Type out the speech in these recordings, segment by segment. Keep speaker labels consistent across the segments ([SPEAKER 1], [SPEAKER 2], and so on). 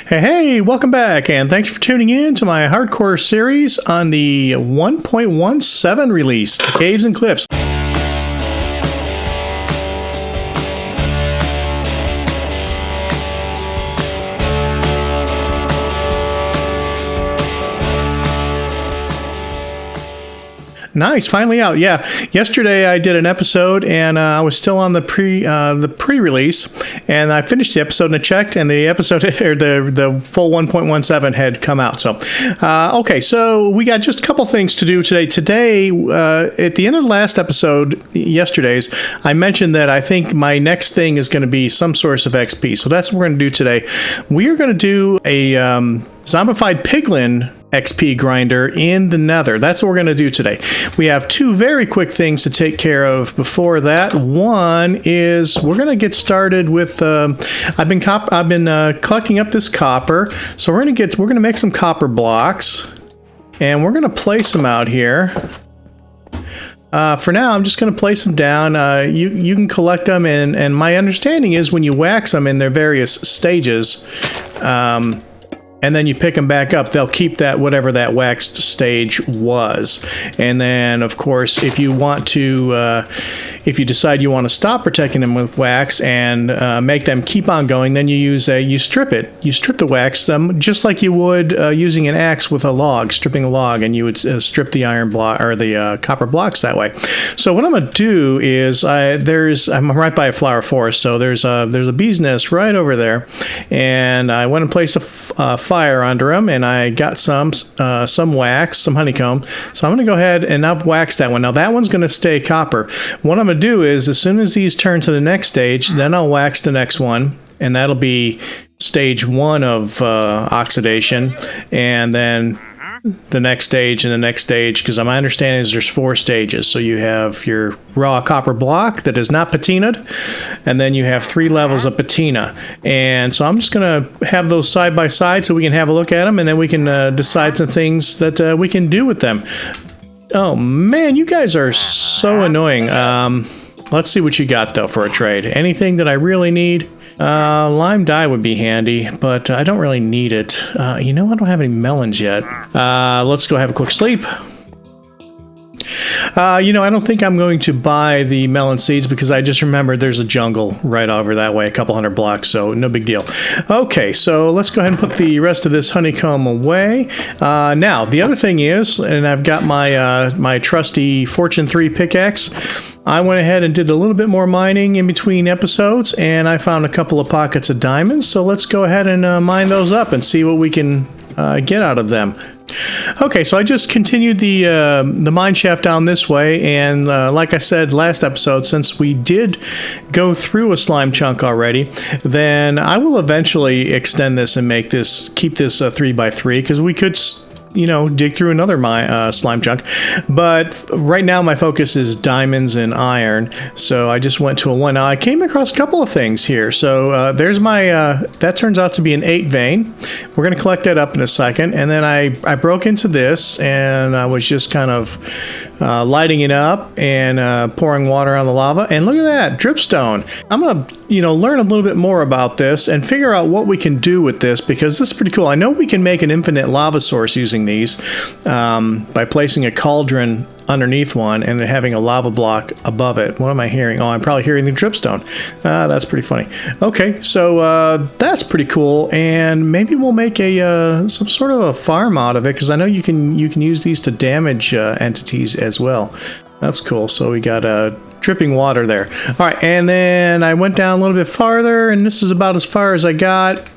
[SPEAKER 1] Hey, welcome back, and thanks for tuning in to my hardcore series on the 1.17 release, The Caves and Cliffs. Nice, finally out. Yeah, yesterday I did an episode, and I was still on the pre-release, and I finished the episode and I checked, and the episode or the full 1.17 had come out. So, okay, so we got just a couple things to do today. Today, at the end of the last episode, yesterday's, I mentioned that I think my next thing is going to be some source of XP. So that's what we're going to do today. We are going to do a Zombified Piglin XP grinder in the Nether. That's what we're going to do today. We have two very quick things to take care of before that. One is we're going to get started with I've been collecting up this copper. So we're going to make some copper blocks, and we're going to place them out here. For now, I'm just going to place them down. You can collect them, and my understanding is when you wax them in their various stages, and then you pick them back up, they'll keep that whatever that waxed stage was. And then, of course, if you want to, if you decide you want to stop protecting them with wax and make them keep on going, then you strip it. You strip the wax them just like you would using an axe with a log, stripping a log, and you would strip the iron block or the copper blocks that way. So what I'm going to do is I'm right by a flower forest, so there's a bee's nest right over there, and I went and placed a fire under them, and I got some wax, some honeycomb. So I'm going to go ahead and I've waxed that one. Now that one's going to stay copper. What I'm going to do is as soon as these turn to the next stage, then I'll wax the next one, and that'll be stage 1 of oxidation, and then the next stage and the next stage, because my understanding is there's 4 stages. So you have your raw copper block that is not patinaed, and then you have 3 levels of patina. And so I'm just going to have those side by side so we can have a look at them, and then we can decide some things that we can do with them. Oh man, you guys are so annoying. Let's see what you got though for a trade. Anything that I really need? Lime dye would be handy, but I don't really need it. I don't have any melons yet. Let's go have a quick sleep. I don't think I'm going to buy the melon seeds because I just remembered there's a jungle right over that way, a couple hundred blocks, so no big deal. Okay, so let's go ahead and put the rest of this honeycomb away. Now, the other thing is, and I've got my trusty Fortune 3 pickaxe. I went ahead and did a little bit more mining in between episodes, and I found a couple of pockets of diamonds, so let's go ahead and mine those up and see what we can get out of them. Okay, so I just continued the mine shaft down this way, and like I said last episode, since we did go through a slime chunk already, then I will eventually extend this and keep this 3x3, because we could dig through another slime chunk. But right now my focus is diamonds and iron, so I just went to a 1. Now I came across a couple of things here. So there's my that turns out to be an 8 vein. We're going to collect that up in a second. And then I broke into this, and I was just kind of lighting it up and pouring water on the lava, and look at that dripstone. I'm gonna learn a little bit more about this and figure out what we can do with this, because this is pretty cool. I know we can make an infinite lava source using these by placing a cauldron underneath one and then having a lava block above it. What am I hearing? Oh, I'm probably hearing the dripstone. That's pretty funny. Okay, so that's pretty cool, and maybe we'll make some sort of a farm out of it, because I know you can use these to damage entities as well. That's cool. So we got dripping water there. All right, and then I went down a little bit farther, and this is about as far as I got.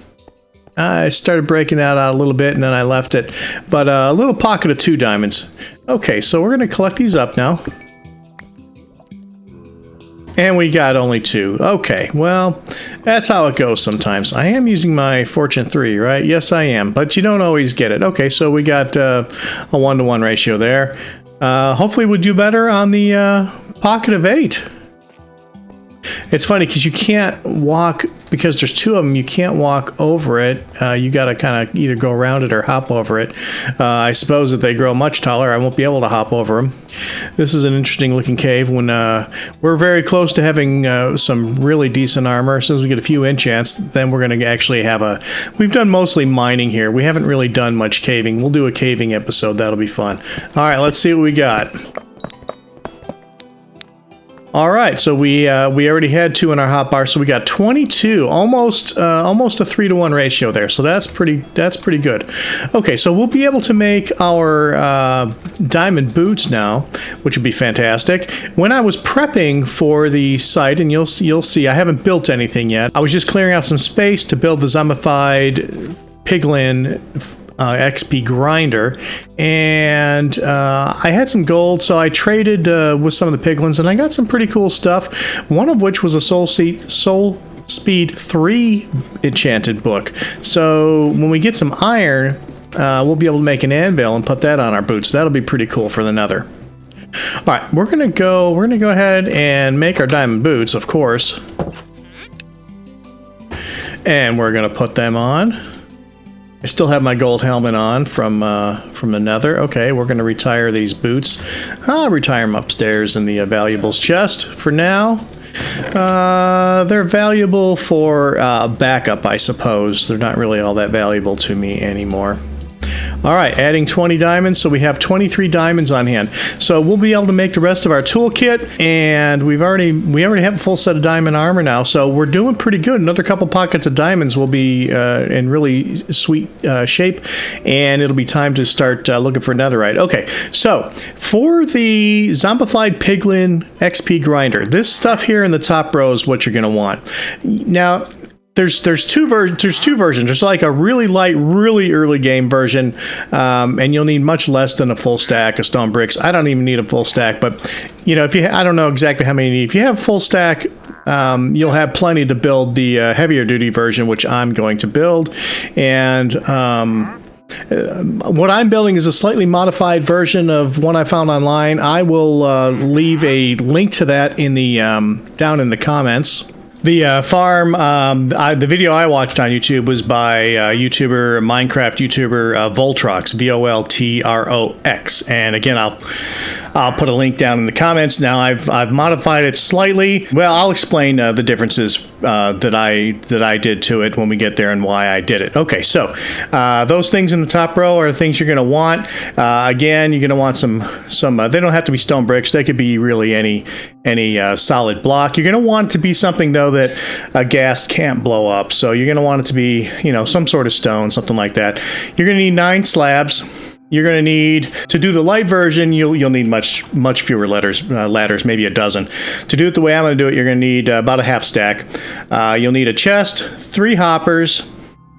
[SPEAKER 1] I started breaking that out a little bit, and then I left it. But a little pocket of 2 diamonds. Okay, so we're going to collect these up now. And we got only 2. Okay, well, that's how it goes sometimes. I am using my Fortune 3, right? Yes, I am. But you don't always get it. Okay, so we got a 1-to-1 ratio there. Hopefully we'll do better on the pocket of 8. It's funny because you can't walk because there's two of them, you can't walk over it. You got to kind of either go around it or hop over it. I suppose if they grow much taller, I won't be able to hop over them. This is an interesting looking cave. When we're very close to having some really decent armor. As soon as we get a few enchants, then we're going to actually have a... We've done mostly mining here. We haven't really done much caving. We'll do a caving episode. That'll be fun. All right, let's see what we got. All right, so we already had 2 in our hotbar, so we got 22, almost a 3-to-1 ratio there. So that's pretty good. Okay, so we'll be able to make our diamond boots now, which would be fantastic. When I was prepping for the site, and you'll see, I haven't built anything yet. I was just clearing out some space to build the Zombified Piglin XP grinder, and I had some gold, so I traded with some of the piglins, and I got some pretty cool stuff, one of which was a Soul Speed 3 enchanted book. So when we get some iron, we'll be able to make an anvil and put that on our boots. That'll be pretty cool for the nether. All right, we're gonna go ahead and make our diamond boots, of course, and we're gonna put them on. I still have my gold helmet on from the nether. Okay, we're going to retire these boots. I'll retire them upstairs in the valuables chest for now. They're valuable for backup, I suppose. They're not really all that valuable to me anymore. All right, adding 20 diamonds, so we have 23 diamonds on hand. So we'll be able to make the rest of our toolkit, and we already have a full set of diamond armor now, so we're doing pretty good. Another couple pockets of diamonds will be in really sweet shape, and it'll be time to start looking for netherite. Okay, so for the Zombified Piglin XP grinder, this stuff here in the top row is what you're going to want. Now, There's two versions. There's like a really light, really early game version, and you'll need much less than a full stack of stone bricks. I don't even need a full stack, but you know, I don't know exactly how many you need. If you have full stack, you'll have plenty to build the heavier duty version, which I'm going to build. And what I'm building is a slightly modified version of one I found online. I will leave a link to that in the down in the comments. The farm, the video I watched on YouTube was by Minecraft YouTuber Voltrox, Voltrox, and again, I'll put a link down in the comments. Now I've modified it slightly. Well, I'll explain the differences that I did to it when we get there and why I did it. Okay, so those things in the top row are the things you're going to want. Again, you're going to want some. They don't have to be stone bricks. They could be really any solid block. You're going to want it to be something though that a ghast can't blow up. So you're going to want it to be, you know, some sort of stone, something like that. You're going to need 9 slabs. You're going to need, to do the light version, you'll need much fewer ladders, maybe a dozen. To do it the way I'm going to do it, you're going to need about a half stack. You'll need a chest, 3 hoppers,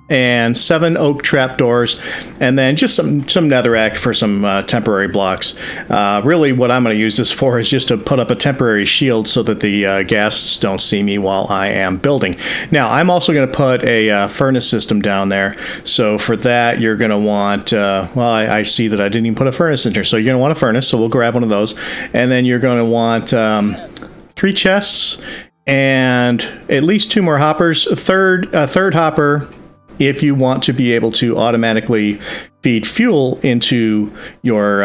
[SPEAKER 1] and 7 oak trapdoors, and then just some netherrack for some temporary blocks. Really, what I'm going to use this for is just to put up a temporary shield so that the ghasts don't see me while I am building. Now, I'm also going to put a furnace system down there. So for that, you're going to want, well, I see that I didn't even put a furnace in here. So you're going to want a furnace, so we'll grab one of those. And then you're going to want 3 chests and at least 2 more hoppers. A third hopper, if you want to be able to automatically feed fuel into your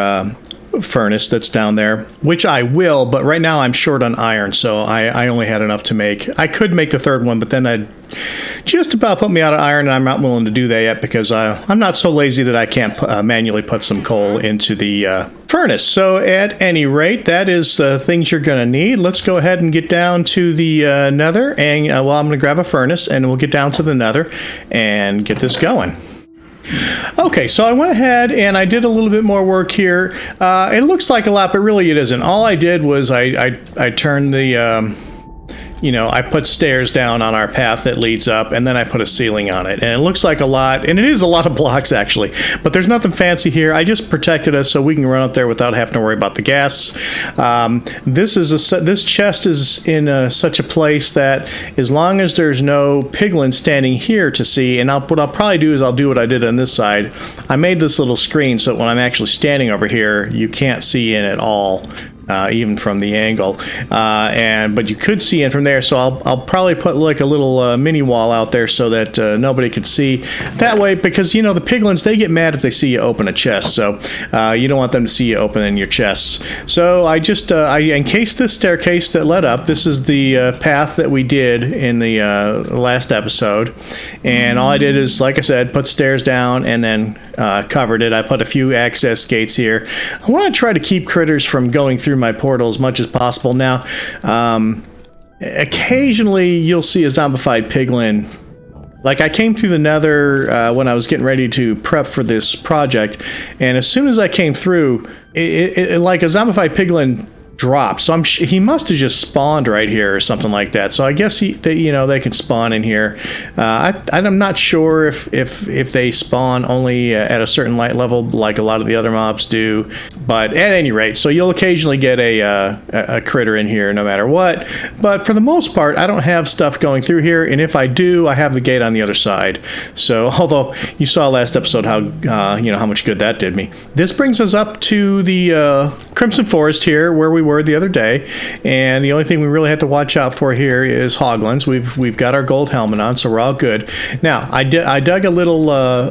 [SPEAKER 1] furnace that's down there, which I will, but right now I'm short on iron, so I only had enough to make. I could make the third one, but then I'd just about put me out of iron, and I'm not willing to do that yet because I'm not so lazy that I can't manually put some coal into the furnace. So at any rate, that is the things you're going to need. Let's go ahead and get down to the nether, and well, I'm going to grab a furnace, and we'll get down to the nether and get this going. Okay, so I went ahead and I did a little bit more work here. It looks like a lot, but really it isn't. All I did was I turned the I put stairs down on our path that leads up, and then I put a ceiling on it. And it looks like a lot, and it is a lot of blocks, actually. But there's nothing fancy here. I just protected us so we can run up there without having to worry about the ghasts. This chest is in such a place that as long as there's no piglin standing here to see, and what I'll probably do is I'll do what I did on this side. I made this little screen so that when I'm actually standing over here, you can't see in at all even from the angle. But you could see in from there, so I'll probably put like a little mini wall out there so that nobody could see. That way, because the piglins, they get mad if they see you open a chest, so you don't want them to see you opening your chests. So I just I encased this staircase that led up. This is the path that we did in the last episode, and all I did is, like I said, put stairs down and then covered it. I put a few access gates here. I want to try to keep critters from going through my portal as much as possible. Now, occasionally you'll see a zombified piglin. Like, I came through the nether when I was getting ready to prep for this project, and as soon as I came through, it like a zombified piglin dropped. So he must have just spawned right here or something like that. So I guess they can spawn in here. I'm not sure if they spawn only at a certain light level like a lot of the other mobs do. But at any rate, so you'll occasionally get a critter in here no matter what. But for the most part, I don't have stuff going through here. And if I do, I have the gate on the other side. So although you saw last episode how how much good that did me. This brings us up to the Crimson Forest here where we were the other day, and the only thing we really had to watch out for here is hoglins. We've got our gold helmet on, so we're all good. Now, I dug a little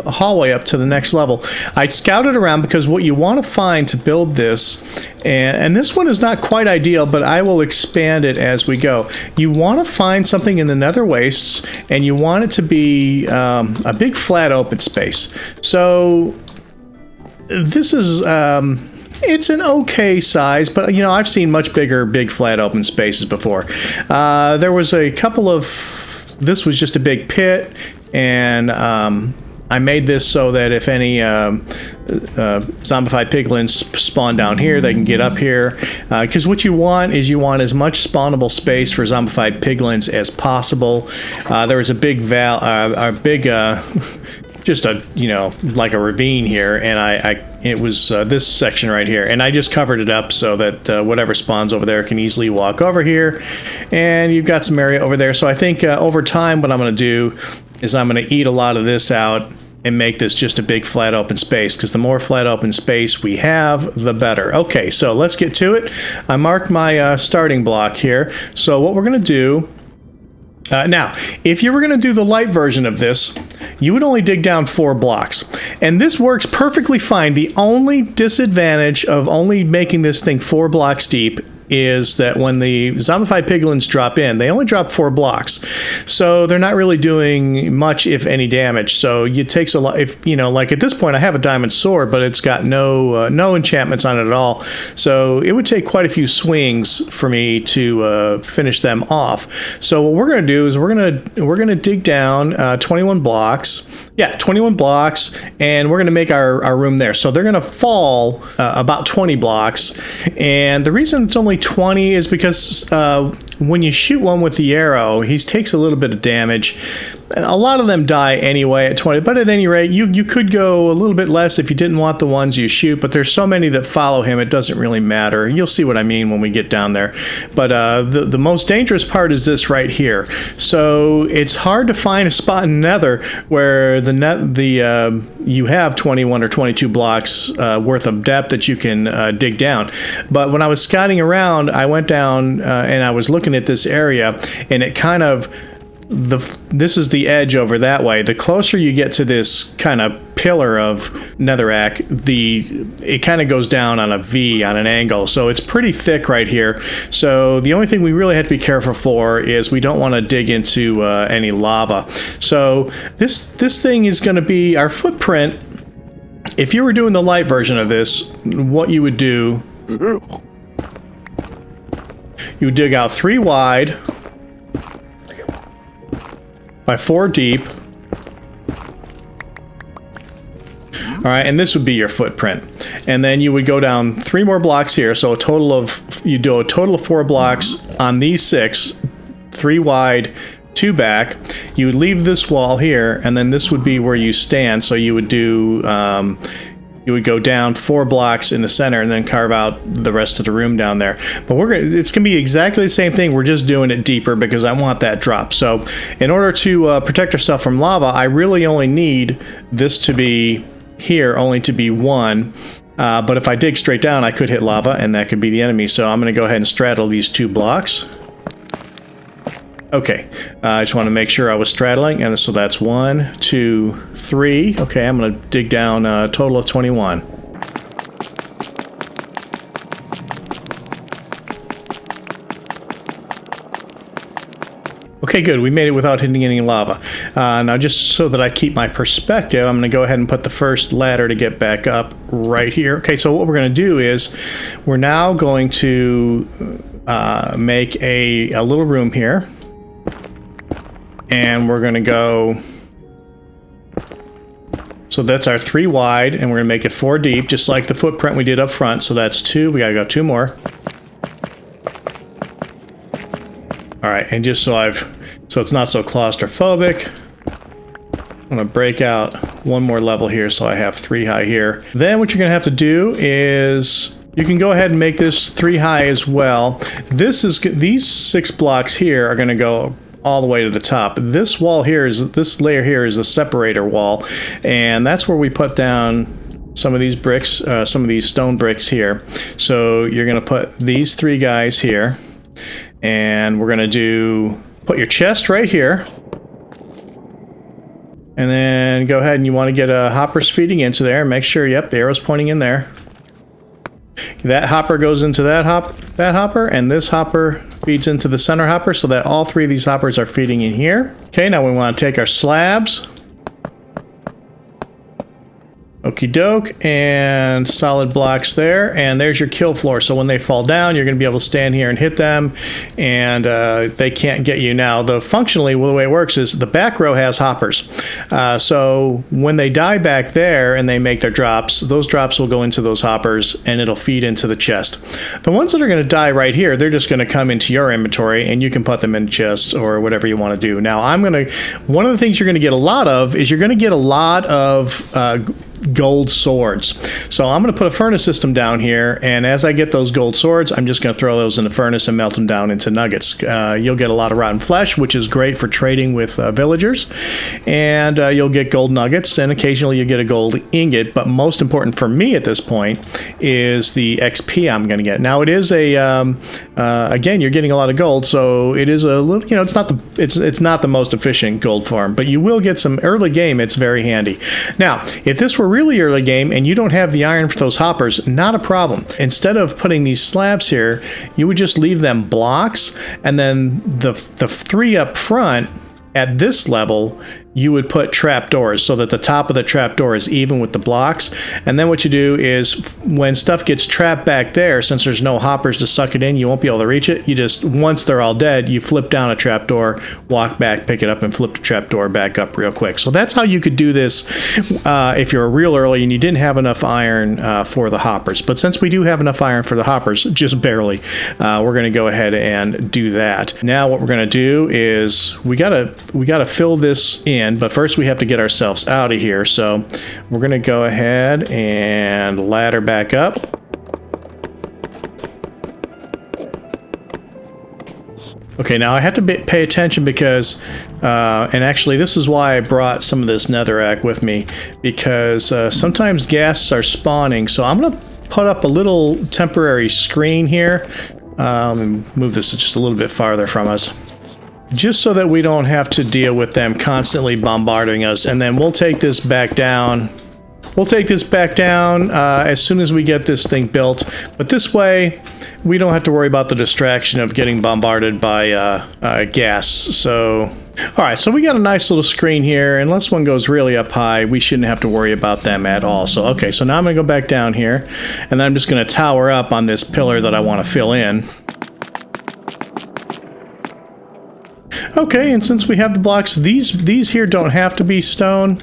[SPEAKER 1] hallway up to the next level. I scouted around because what you want to find to build this, and this one is not quite ideal, but I will expand it as we go. You want to find something in the nether wastes, and you want it to be a big flat open space. So this is it's an okay size, but I've seen much bigger, big flat open spaces before. There was a couple of, this was just a big pit, and I made this so that if any zombified piglins spawn down here, they can get up here. Because what you want is as much spawnable space for zombified piglins as possible. There was a big just a like a ravine here, and it was this section right here, and I just covered it up so that whatever spawns over there can easily walk over here, and you've got some area over there. So I think over time what I'm going to do is I'm going to eat a lot of this out and make this just a big flat open space, because the more flat open space we have, the better. Okay, so let's get to it. I marked my starting block here. So what we're going to do now, if you were going to do the light version of this, you would only dig down 4 blocks. And this works perfectly fine. The only disadvantage of only making this thing 4 blocks deep is that when the zombified piglins drop in, they only drop 4 blocks. So they're not really doing much, if any, damage. So it takes a lot. If like at this point, I have a diamond sword, but it's got no enchantments on it at all. So it would take quite a few swings for me to finish them off. So what we're going to do is we're going to dig down 21 blocks. Yeah, 21 blocks, and we're going to make our room there. So they're going to fall about 20 blocks. And the reason it's only 20 is because when you shoot one with the arrow, he takes a little bit of damage. A lot of them die anyway at 20, but at any rate, you could go a little bit less if you didn't want the ones you shoot, but there's so many that follow him, it doesn't really matter. You'll see what I mean when we get down there. But the most dangerous part is this right here. So it's hard to find a spot in Nether where you have 21 or 22 blocks worth of depth that you can dig down. But when I was scouting around, I went down and I was looking at this area, and it kind of, this is the edge over that way. The closer you get to this kind of pillar of netherrack, it kind of goes down on a V, on an angle. So it's pretty thick right here. So the only thing we really have to be careful for is we don't want to dig into any lava. So this thing is going to be our footprint. If you were doing the light version of this, what you would do, you would dig out 3 wide by 4 deep. All right, and this would be your footprint. And then you would go down 3 more blocks here. So you do a total of 4 blocks on these 6, 3 wide, 2 back. You would leave this wall here, and then this would be where you stand. So you would do, you would go down 4 blocks in the center and then carve out the rest of the room down there. But it's going to be exactly the same thing. We're just doing it deeper because I want that drop. So in order to protect ourselves from lava, I really only need this to be here, only to be 1. But if I dig straight down, I could hit lava, and that could be the enemy. So I'm going to go ahead and straddle these 2 blocks. Okay, I just want to make sure I was straddling, and so that's 1, 2, 3. Okay, I'm going to dig down a total of 21. Okay, good. We made it without hitting any lava. Now, just so that I keep my perspective, I'm going to go ahead and put the first ladder to get back up right here. Okay, so what we're going to do is we're now going to make a little room here. And we're going to go... So that's our 3 wide, and we're going to make it 4 deep, just like the footprint we did up front. So that's 2. We got to go 2 more. All right, and just so it's not so claustrophobic, I'm going to break out 1 more level here, so I have 3 high here. Then what you're going to have to do is you can go ahead and make this 3 high as well. These 6 blocks here are going to go all the way to the top. This layer here is a separator wall, and that's where we put down some of these bricks, some of these stone bricks here. So you're going to put these 3 guys here, and we're going to put your chest right here, and then go ahead and you want to get hoppers feeding into there. Make sure, yep, the arrow's pointing in there. That hopper goes into that hopper, and this hopper feeds into the center hopper, so that all 3 of these hoppers are feeding in here. Okay, now we want to take our slabs. Okie doke, and solid blocks there, and there's your kill floor. So when they fall down, you're going to be able to stand here and hit them, and they can't get you. Now, functionally, the way it works is the back row has hoppers. So when they die back there and they make their drops, those drops will go into those hoppers, and it'll feed into the chest. The ones that are going to die right here, they're just going to come into your inventory, and you can put them in chests or whatever you want to do. Now, one of the things you're going to get a lot of is you're going to get a lot of gold swords. So I'm going to put a furnace system down here, and as I get those gold swords, I'm just going to throw those in the furnace and melt them down into nuggets. You'll get a lot of rotten flesh, which is great for trading with villagers, and you'll get gold nuggets, and occasionally you get a gold ingot, but most important for me at this point is the XP I'm going to get. Now, it is again, you're getting a lot of gold, so it is a little, it's not the most efficient gold farm, but you will get some early game. It's very handy. Now, if this were really early game and you don't have the iron for those hoppers, not a problem. Instead of putting these slabs here, you would just leave them blocks, and then the 3 up front at this level, you would put trapdoors so that the top of the trapdoor is even with the blocks. And then what you do is when stuff gets trapped back there, since there's no hoppers to suck it in, you won't be able to reach it. You just, once they're all dead, you flip down a trapdoor, walk back, pick it up, and flip the trapdoor back up real quick. So that's how you could do this if you're real early and you didn't have enough iron for the hoppers. But since we do have enough iron for the hoppers, just barely, we're going to go ahead and do that. Now what we're going to do is we gotta fill this in. But first we have to get ourselves out of here, so we're going to go ahead and ladder back up. Okay, now I have to pay attention because, and actually this is why I brought some of this netherrack with me, because sometimes ghasts are spawning, so I'm going to put up a little temporary screen here. Move this just a little bit farther from us, just so that we don't have to deal with them constantly bombarding us. And then we'll take this back down. We'll take this back down as soon as we get this thing built. But this way, we don't have to worry about the distraction of getting bombarded by gas. So, all right, so we got a nice little screen here. Unless one goes really up high, we shouldn't have to worry about them at all. So, okay, so now I'm going to go back down here. And then I'm just going to tower up on this pillar that I want to fill in. Okay, and since we have the blocks, these here don't have to be stone,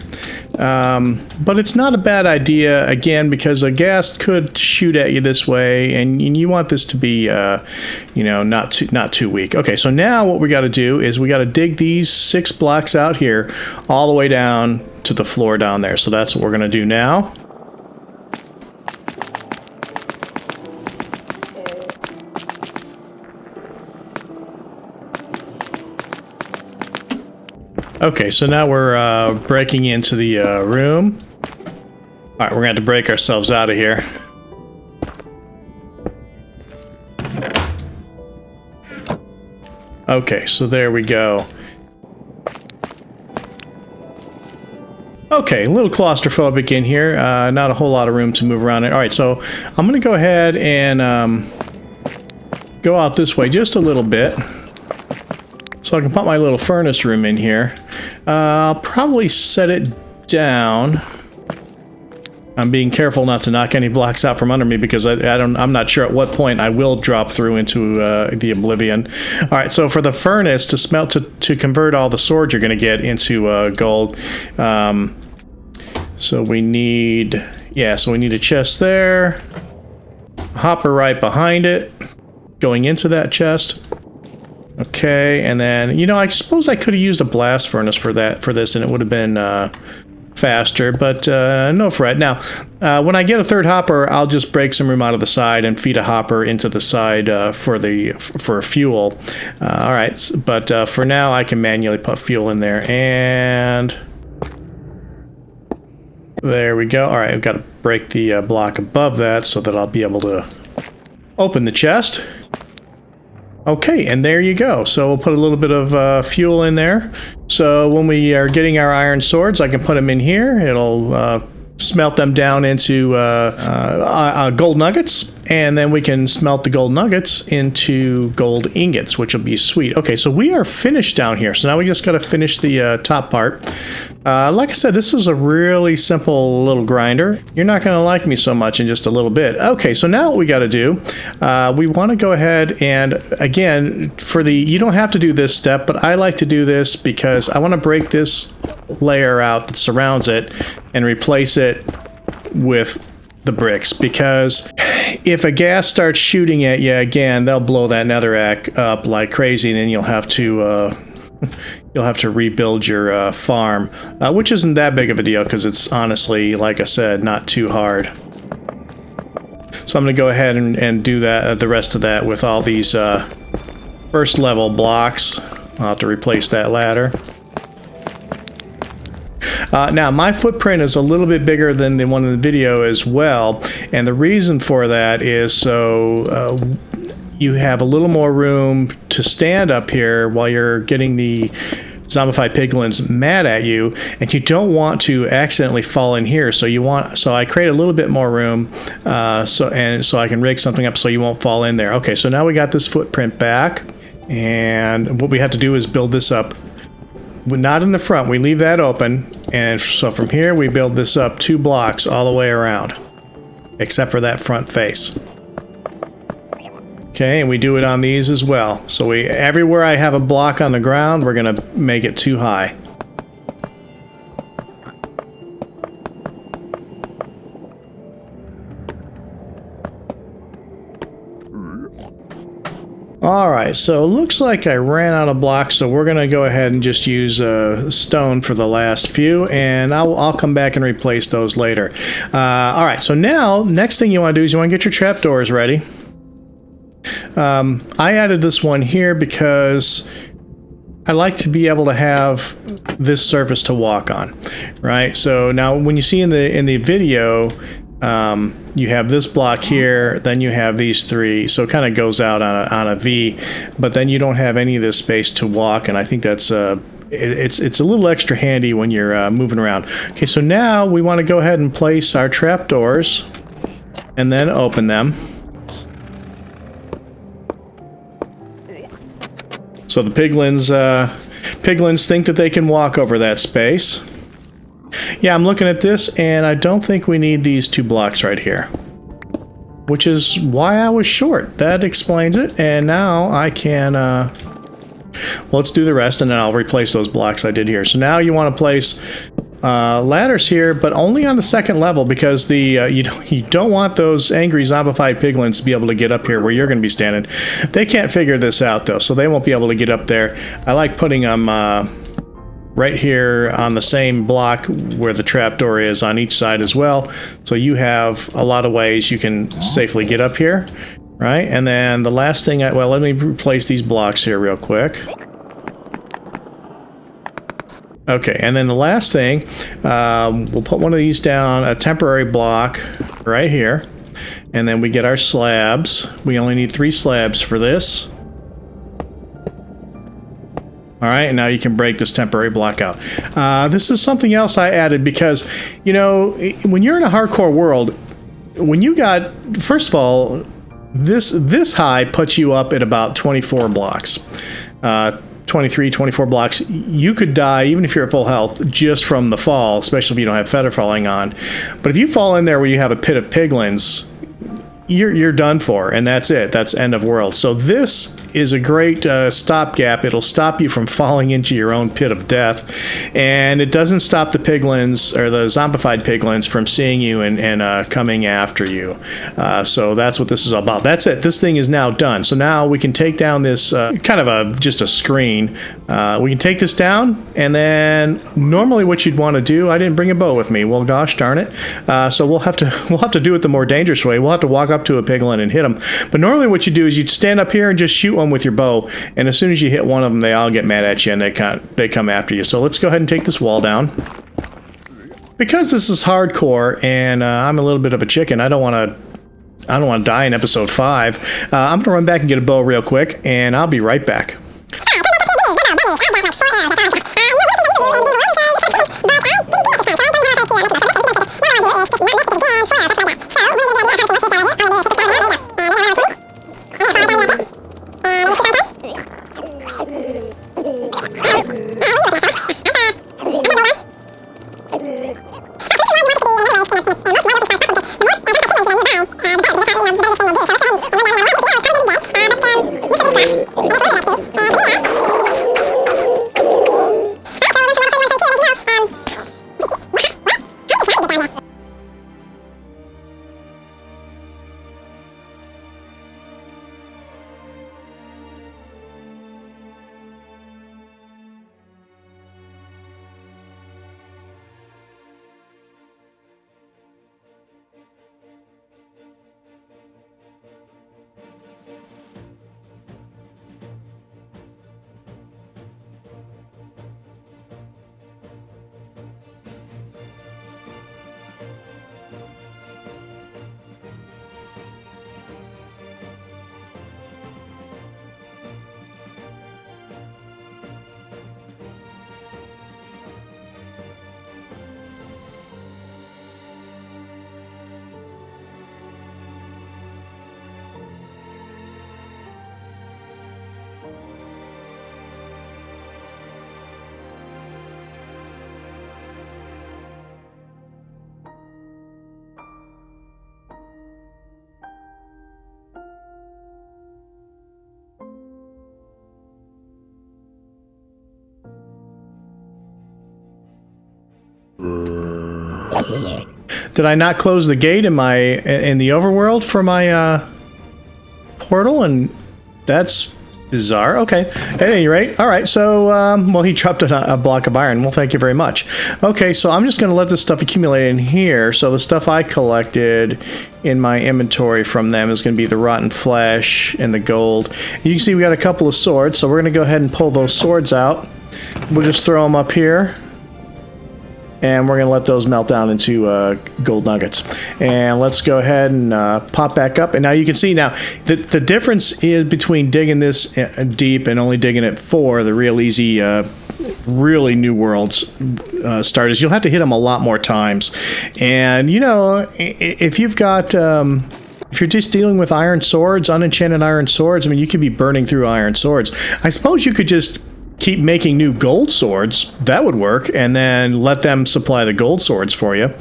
[SPEAKER 1] but it's not a bad idea, again, because a ghast could shoot at you this way, and you want this to be, not too weak. Okay, so now what we got to do is we got to dig these 6 blocks out here all the way down to the floor down there. So that's what we're going to do now. Okay, so now we're breaking into the room. All right, we're going to have to break ourselves out of here. Okay, so there we go. Okay, a little claustrophobic in here. Not a whole lot of room to move around in. All right, so I'm going to go ahead and go out this way just a little bit. So I can put my little furnace room in here. I'll probably set it down. I'm being careful not to knock any blocks out from under me because I'm not sure at what point I will drop through into the oblivion. All right, so for the furnace to smelt to convert all the swords you're going to get into gold. So we need a chest there, a hopper right behind it, going into that chest. Okay, and then I suppose I could have used a blast furnace for this, and it would have been faster, but no fret. Now, when I get a third hopper, I'll just break some room out of the side and feed a hopper into the side for fuel. All right, but for now, I can manually put fuel in there, and there we go. All right, I've got to break the block above that so that I'll be able to open the chest. Okay, and there you go. So we'll put a little bit of fuel in there. So when we are getting our iron swords, I can put them in here. It'll smelt them down into gold nuggets, and then we can smelt the gold nuggets into gold ingots, which will be sweet. Okay, so we are finished down here. So now we just got to finish the top part. Like I said, this is a really simple little grinder. You're not going to like me so much in just a little bit. Okay, so now what we got to do, we want to go ahead and, again, you don't have to do this step, but I like to do this because I want to break this layer out that surrounds it and replace it with the bricks, because if a gas starts shooting at you again, they'll blow that netherrack up like crazy, and then you'll have to rebuild your farm, which isn't that big of a deal because it's honestly, like I said, not too hard. So I'm going to go ahead and do that, the rest of that with all these first level blocks. I'll have to replace that ladder. Now, my footprint is a little bit bigger than the one in the video as well, and the reason for that is so you have a little more room to stand up here while you're getting the Zombified Piglins mad at you, and you don't want to accidentally fall in here. So I create a little bit more room, so I can rig something up so you won't fall in there. Okay, so now we got this footprint back, and what we have to do is build this up. Not in the front, we leave that open, and so from here we build this up 2 blocks all the way around, except for that front face. Okay, and we do it on these as well. So everywhere I have a block on the ground, we're going to make it too high. Alright, so it looks like I ran out of blocks, so we're going to go ahead and just use stone for the last few, and I'll come back and replace those later. Alright, so now, next thing you want to do is you want to get your trapdoors ready. I added this one here because I like to be able to have this surface to walk on, right? So now when you see in the video, you have this block here, then you have these 3, so it kind of goes out on a V, but then you don't have any of this space to walk, and I think that's it's a little extra handy when you're moving around. Okay, so now we want to go ahead and place our trapdoors and then open them. So the piglins think that they can walk over that space. Yeah, I'm looking at this, and I don't think we need these 2 blocks right here, which is why I was short. That explains it, and now I can, let's do the rest, and then I'll replace those blocks I did here. So now you want to place ladders here, but only on the 2nd level, because you don't want those angry zombified piglins to be able to get up here where you're going to be standing. They can't figure this out, though, so they won't be able to get up there. I like putting them right here on the same block where the trapdoor is on each side as well, so you have a lot of ways you can safely get up here, right? And then the last thing, well, let me replace these blocks here real quick. Okay, and then the last thing, we'll put one of these down, a temporary block right here, and then we get our slabs. We only need 3 slabs for this. All right, and now you can break this temporary block out. This is something else I added because, you know, when you're in a hardcore world, when you got, first of all, this high puts you up at about 24 blocks. 23, 24 blocks. You could die, even if you're at full health, just from the fall, especially if you don't have feather falling on. But if you fall in there where you have a pit of piglins, you're done for, and that's it. That's end of world. So this is a great stopgap. It'll stop you from falling into your own pit of death, and it doesn't stop the piglins or the zombified piglins from seeing you and coming after you. So that's what this is all about. That's it. This thing is now done. So now we can take down this kind of just a screen. We can take this down, and then normally what you'd want to do, I didn't bring a bow with me. Well, gosh darn it. So we'll have to do it the more dangerous way. We'll have to walk up to a piglin and hit them. But normally what you do is you'd stand up here and just shoot one with your bow, and as soon as you hit one of them, they all get mad at you and they come after you. So let's go ahead and take this wall down. Because this is hardcore and I'm a little bit of a chicken, I don't want to die in episode 5. I'm gonna run back and get a bow real quick, and I'll be right back. Did I not close the gate in the overworld for my portal? And that's bizarre. Okay, at any rate, all right. So, well, he dropped a block of iron. Well, thank you very much. Okay, so I'm just going to let this stuff accumulate in here. So the stuff I collected in my inventory from them is going to be the rotten flesh and the gold. You can see we got a couple of swords, so we're going to go ahead and pull those swords out. We'll just throw them up here. And we're going to let those melt down into gold nuggets. And let's go ahead and pop back up. And now you can see now, the difference is between digging this deep and only digging it for the real easy, really new worlds starters. You'll have to hit them a lot more times. And, you know, if you've got... if you're just dealing with iron swords, unenchanted iron swords, I mean, you could be burning through iron swords. I suppose you could just keep making new gold swords. That would work, and then let them supply the gold swords for you.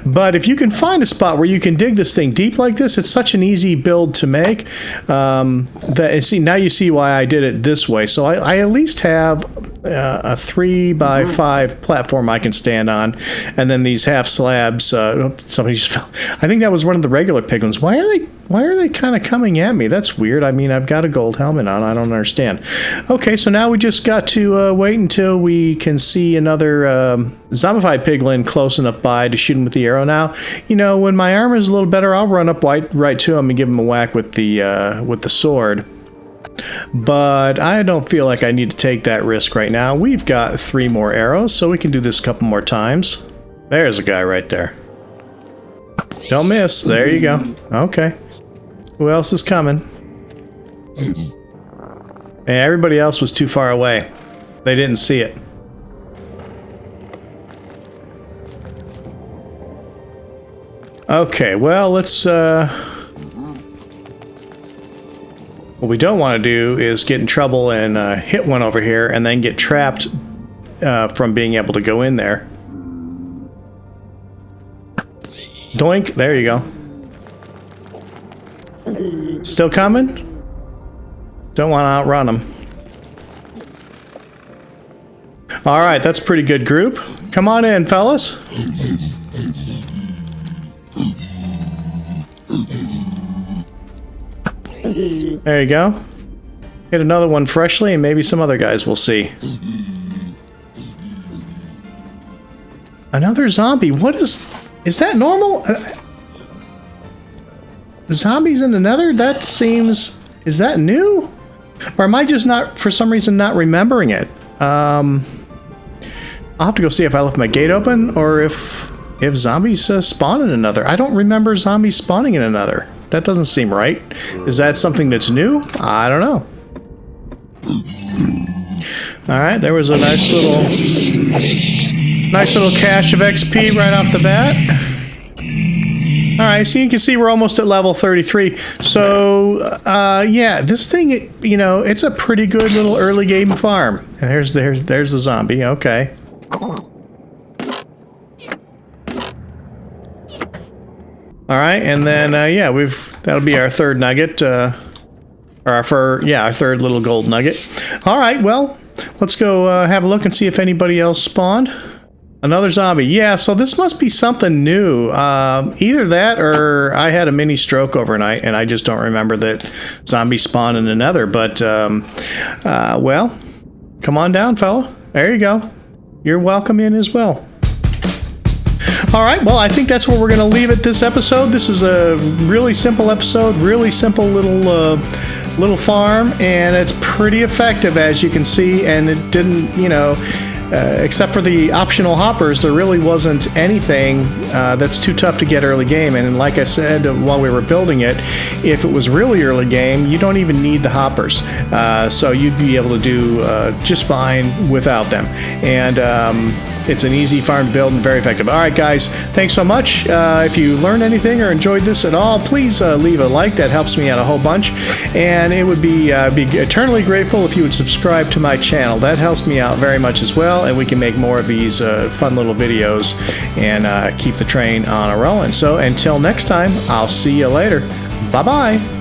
[SPEAKER 1] But if you can find a spot where you can dig this thing deep like this, it's such an easy build to make. Now you see why I did it this way. So I at least have a 3x5 platform I can stand on, and then these half slabs. Somebody just fell. I think that was one of the regular piglins. Why are they kind of coming at me? That's weird. I mean, I've got a gold helmet on. I don't understand. Okay, so now we just got to wait until we can see another zombified piglin close enough by to shoot him with the arrow. Now, you know, when my armor is a little better, I'll run up right to him and give him a whack with the sword. But I don't feel like I need to take that risk right now. We've got 3 more arrows, so we can do this a couple more times. There's a guy right there. Don't miss. There you go. Okay. Who else is coming? And everybody else was too far away. They didn't see it. Okay, well, let's, what we don't want to do is get in trouble and hit one over here and then get trapped from being able to go in there. Doink, there you go. Still coming? Don't want to outrun them. Alright, that's a pretty good group. Come on in, fellas. There you go. Hit another one freshly, and maybe some other guys will see. Another zombie. What is that normal? Zombies in the nether? That seems... Is that new? Or am I just not, for some reason, not remembering it? I'll have to go see if I left my gate open, or if zombies spawn in another. I don't remember zombies spawning in another. That doesn't seem right. Is that something that's new? I don't know. Alright, there was a nice little cache of XP right off the bat. Alright, so you can see we're almost at level 33. So, yeah, this thing, you know, it's a pretty good little early game farm. And there's the zombie, okay. Alright, and then, yeah, that'll be our third nugget, or our third little gold nugget. Alright, well, let's go have a look and see if anybody else spawned. Another zombie. Yeah, so this must be something new. Either that or I had a mini stroke overnight and I just don't remember that zombies spawn in another. But, well, come on down, fella. There you go. You're welcome in as well. Alright, well, I think that's where we're going to leave it this episode. This is a really simple episode, really simple little farm, and it's pretty effective, as you can see, and it didn't, you know... except for the optional hoppers, there really wasn't anything that's too tough to get early game. And like I said while we were building it, if it was really early game, you don't even need the hoppers. So you'd be able to do just fine without them. And it's an easy farm to build and very effective. Alright guys, thanks so much. If you learned anything or enjoyed this at all, please leave a like. That helps me out a whole bunch. And it would be eternally grateful if you would subscribe to my channel. That helps me out very much as well. And we can make more of these fun little videos and keep the train on a rolling. So until next time, I'll see you later. Bye-bye.